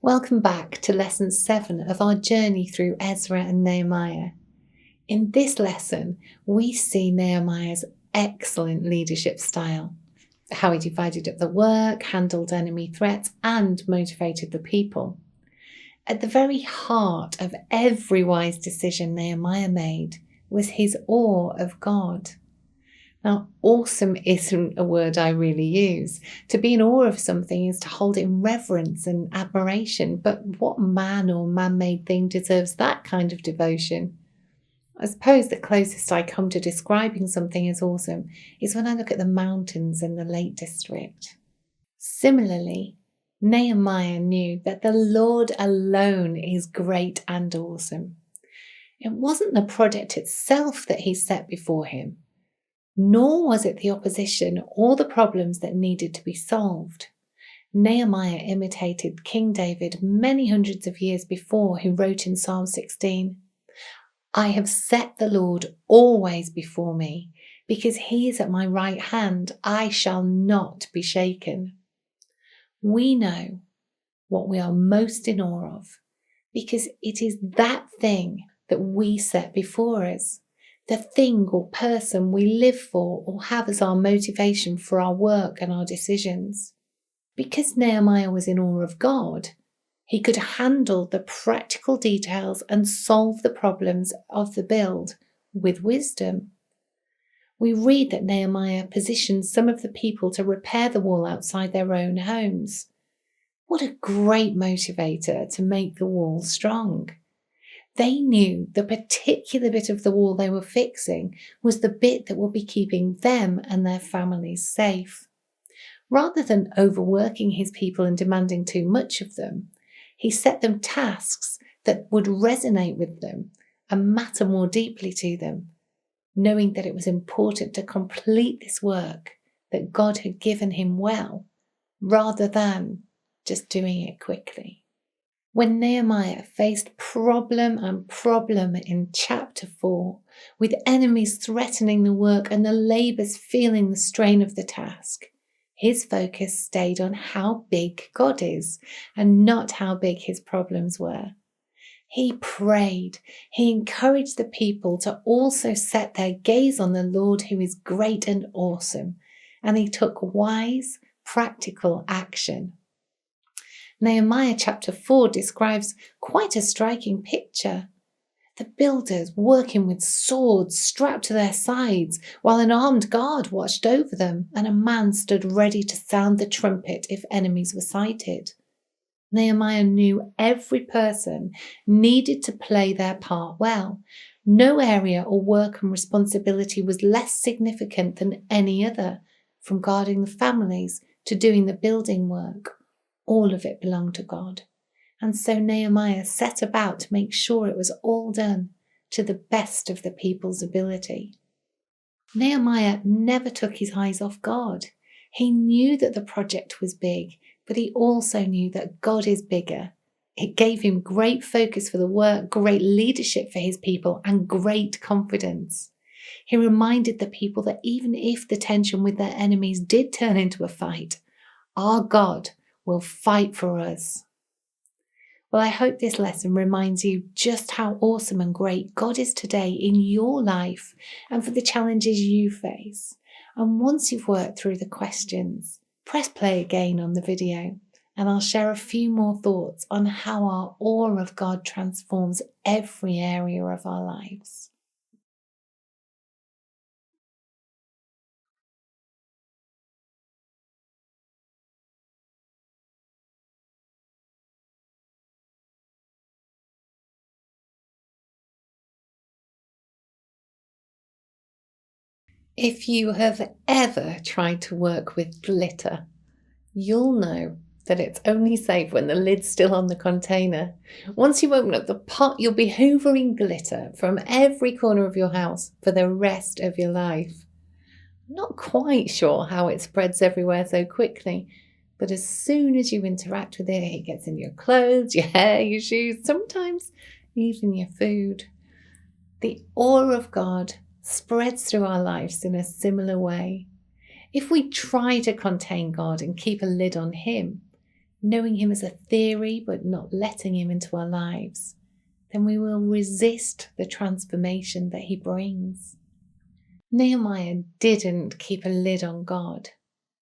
Welcome back to lesson 7 of our journey through Ezra and Nehemiah. In this lesson, we see Nehemiah's excellent leadership style, how he divided up the work, handled enemy threats, and motivated the people. At the very heart of every wise decision Nehemiah made was his awe of God. Now, awesome isn't a word I really use. To be in awe of something is to hold it in reverence and admiration, but what man or man-made thing deserves that kind of devotion? I suppose the closest I come to describing something as awesome is when I look at the mountains in the Lake District. Similarly, Nehemiah knew that the Lord alone is great and awesome. It wasn't the project itself that he set before him, nor was it the opposition or the problems that needed to be solved. Nehemiah imitated King David many hundreds of years before, who wrote in Psalm 16, "I have set the Lord always before me, because he is at my right hand, I shall not be shaken." We know what we are most in awe of, because it is that thing that we set before us. The thing or person we live for or have as our motivation for our work and our decisions. Because Nehemiah was in awe of God, he could handle the practical details and solve the problems of the build with wisdom. We read that Nehemiah positioned some of the people to repair the wall outside their own homes. What a great motivator to make the wall strong. They knew the particular bit of the wall they were fixing was the bit that would be keeping them and their families safe. Rather than overworking his people and demanding too much of them, he set them tasks that would resonate with them and matter more deeply to them, knowing that it was important to complete this work that God had given him well, rather than just doing it quickly. When Nehemiah faced problem in chapter 4, with enemies threatening the work and the labourers feeling the strain of the task, his focus stayed on how big God is and not how big his problems were. He prayed. He encouraged the people to also set their gaze on the Lord, who is great and awesome, and he took wise, practical action. Nehemiah chapter 4 describes quite a striking picture. The builders working with swords strapped to their sides, while an armed guard watched over them, and a man stood ready to sound the trumpet if enemies were sighted. Nehemiah knew every person needed to play their part well. No area or work and responsibility was less significant than any other, from guarding the families to doing the building work. All of it belonged to God. And so Nehemiah set about to make sure it was all done to the best of the people's ability. Nehemiah never took his eyes off God. He knew that the project was big, but he also knew that God is bigger. It gave him great focus for the work, great leadership for his people, and great confidence. He reminded the people that even if the tension with their enemies did turn into a fight, our God will fight for us. Well, I hope this lesson reminds you just how awesome and great God is today in your life and for the challenges you face. And once you've worked through the questions, press play again on the video, and I'll share a few more thoughts on how our awe of God transforms every area of our lives. If you have ever tried to work with glitter, you'll know that it's only safe when the lid's still on the container. Once you open up the pot, you'll be hoovering glitter from every corner of your house for the rest of your life. I'm not quite sure how it spreads everywhere so quickly, but as soon as you interact with it, it gets in your clothes, your hair, your shoes, sometimes even your food. The awe of God spreads through our lives in a similar way. If we try to contain God and keep a lid on him, knowing him as a theory but not letting him into our lives, then we will resist the transformation that he brings. Nehemiah didn't keep a lid on God.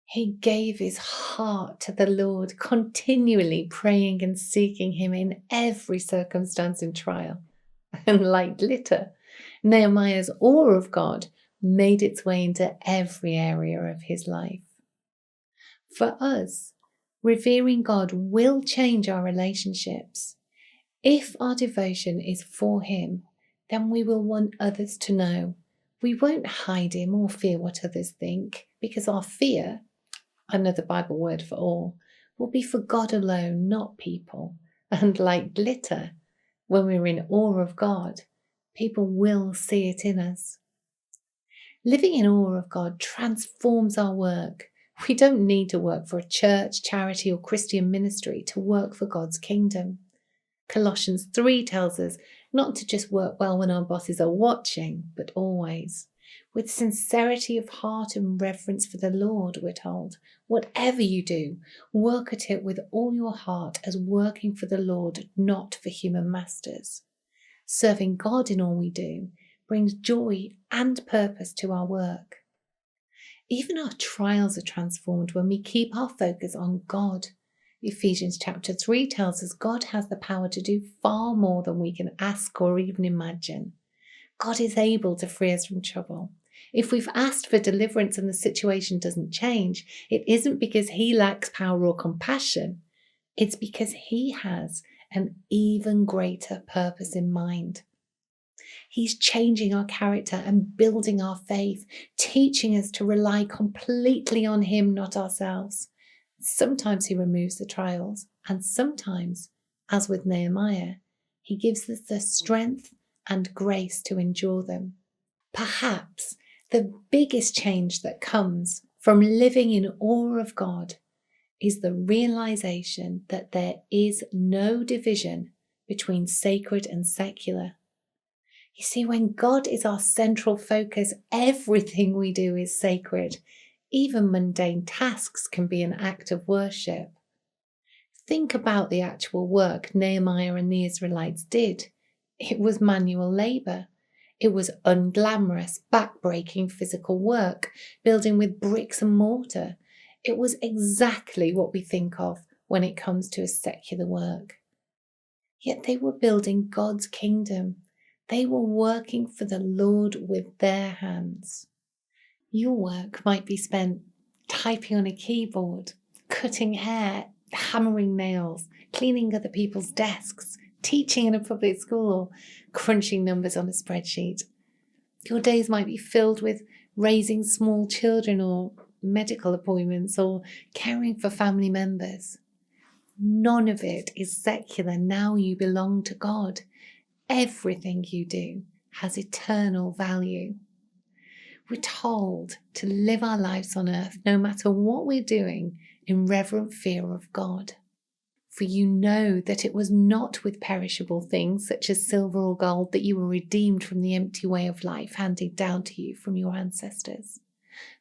He gave his heart to the Lord, continually praying and seeking him in every circumstance and trial. And like glitter, Nehemiah's awe of God made its way into every area of his life. For us, revering God will change our relationships. If our devotion is for him, then we will want others to know. We won't hide him or fear what others think, because our fear, another Bible word for awe, will be for God alone, not people. And like glitter, when we're in awe of God, people will see it in us. Living in awe of God transforms our work. We don't need to work for a church, charity, or Christian ministry to work for God's kingdom. Colossians 3 tells us not to just work well when our bosses are watching, but always. With sincerity of heart and reverence for the Lord, we're told. Whatever you do, work at it with all your heart as working for the Lord, not for human masters. Serving God in all we do brings joy and purpose to our work. Even our trials are transformed when we keep our focus on God. Ephesians chapter 3 tells us God has the power to do far more than we can ask or even imagine. God is able to free us from trouble. If we've asked for deliverance and the situation doesn't change, it isn't because he lacks power or compassion. It's because he has an even greater purpose in mind. He's changing our character and building our faith, teaching us to rely completely on him, not ourselves. Sometimes he removes the trials, and sometimes, as with Nehemiah, he gives us the strength and grace to endure them. Perhaps the biggest change that comes from living in awe of God is the realization that there is no division between sacred and secular. You see, when God is our central focus, everything we do is sacred. Even mundane tasks can be an act of worship. Think about the actual work Nehemiah and the Israelites did. It was manual labour. It was unglamorous, back-breaking physical work, building with bricks and mortar. It was exactly what we think of when it comes to a secular work. Yet they were building God's kingdom. They were working for the Lord with their hands. Your work might be spent typing on a keyboard, cutting hair, hammering nails, cleaning other people's desks, teaching in a public school, or crunching numbers on a spreadsheet. Your days might be filled with raising small children or medical appointments or caring for family members. None of it is secular now you belong to God. Everything you do has eternal value. We're told to live our lives on earth, no matter what we're doing, in reverent fear of God. For you know that it was not with perishable things such as silver or gold that you were redeemed from the empty way of life handed down to you from your ancestors,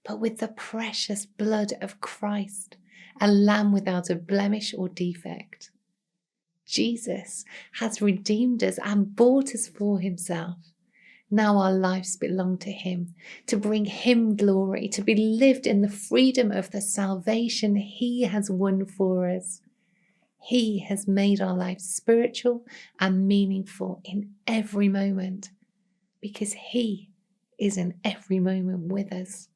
but with the precious blood of Christ, a lamb without a blemish or defect. Jesus has redeemed us and bought us for himself. Now our lives belong to him, to bring him glory, to be lived in the freedom of the salvation he has won for us. He has made our lives spiritual and meaningful in every moment, because he is in every moment with us.